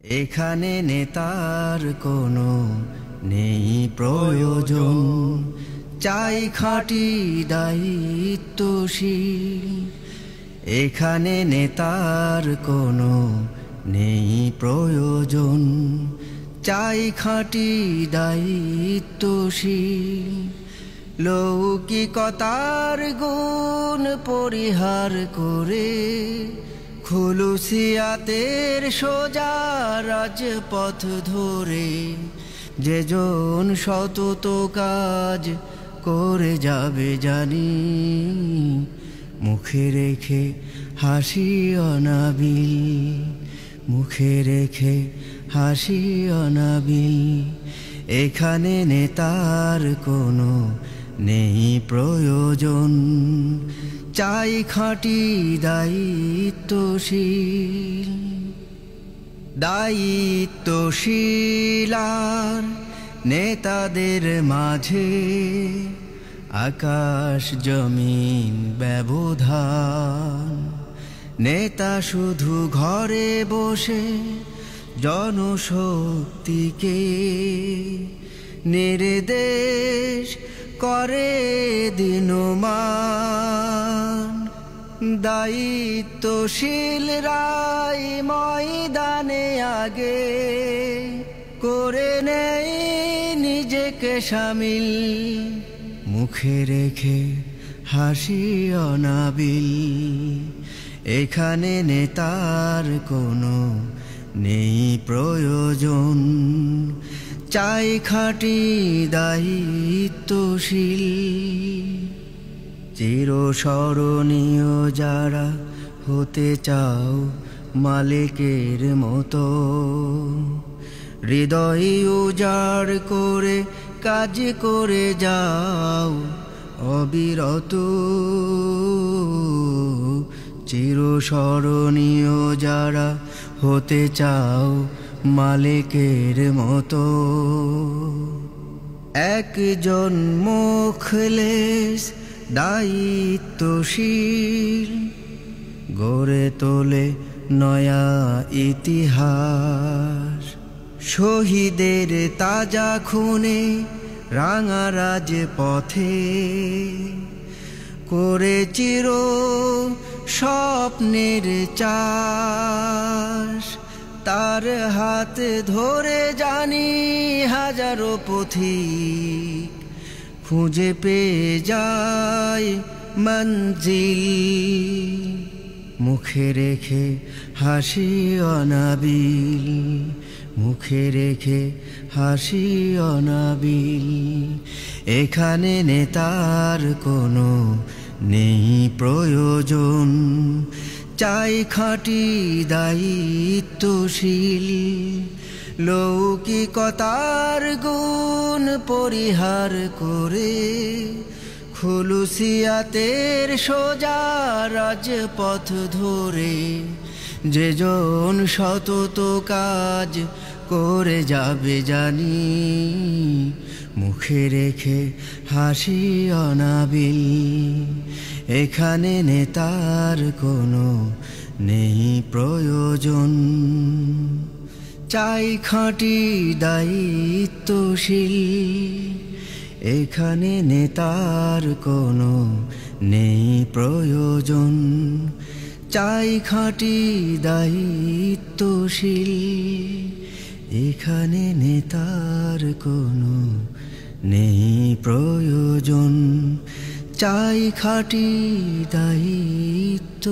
এখানে নেতার কোনো নেই প্রয়োজন, চাই খাঁটি দায়িত্বশীল। এখানে নেতার কোনো নেই প্রয়োজন, চাই খাঁটি দায়িত্বশীল। লৌকিকতার গুণ পরিহার করে খুলুসিয়াতের সোজা রাজপথ ধরে যেজন সতত কাজ করে যাবে জানি, মুখে রেখে হাসি অনাবিল, মুখে রেখে হাসি অনাবিল। এখানে নেতার কোনো নেই প্রয়োজন, চাই খাঁটি দায়িত্বশীল। দায়িত্বশীল আর নেতাদের মাঝে আকাশ জমিন ব্যবধান। নেতা শুধু ঘরে বসে জনশক্তিকে নির্দেশ করে দিনমান। দায়িত্বশীল রাই ময়দানে আগে করে নেই নিজেকে শামিল, মুখে রেখে হাসি অনাবিল। এখানে নেতার কোনো নেই প্রয়োজন, চাই খাঁটি দায়িত্বশীল। চিরস্মরণীয় যারা হতে চাও মালিকের মতো, হৃদয় উজাড় করে কাজ করে যাও অবিরত। চিরস্মরণীয় যারা হতে চাও মালিকের মতো, একজন মুখলেস দায়িত্বশীল গড়ে তোলে নয়া ইতিহাস। শহীদের তাজা খুনে রাঙা রাজপথে করে চির স্বপ্নের চাষ। তার হাত ধরে জানি হাজারো পথিক খুঁজে পেয়ে যায় মঞ্জিল, মুখে রেখে হাসি অনাবিল, মুখে রেখে হাসি অনাবিল। এখানে নেতার কোনো নেই প্রয়োজন, চাই খাঁটি দায়িত্বশীল। লৌকিকতার গুণ পরিহার করে খুলুসিয়াতের সোজা রাজপথ ধরে যেজন সতত কাজ করে যাবে জানি, মুখে রেখে হাসি অনাবিল। এখানে নেতার কোনো নেই প্রয়োজন, চাই খাঁটি দায়িত্বশীল। এখানে নেতার কোনো নেই প্রয়োজন, চাই খাঁটি দায়িত্বশীল। এখানে নেতার কোনো নেই প্রয়োজন, চাই খাঁটি দায়িত্বশীল।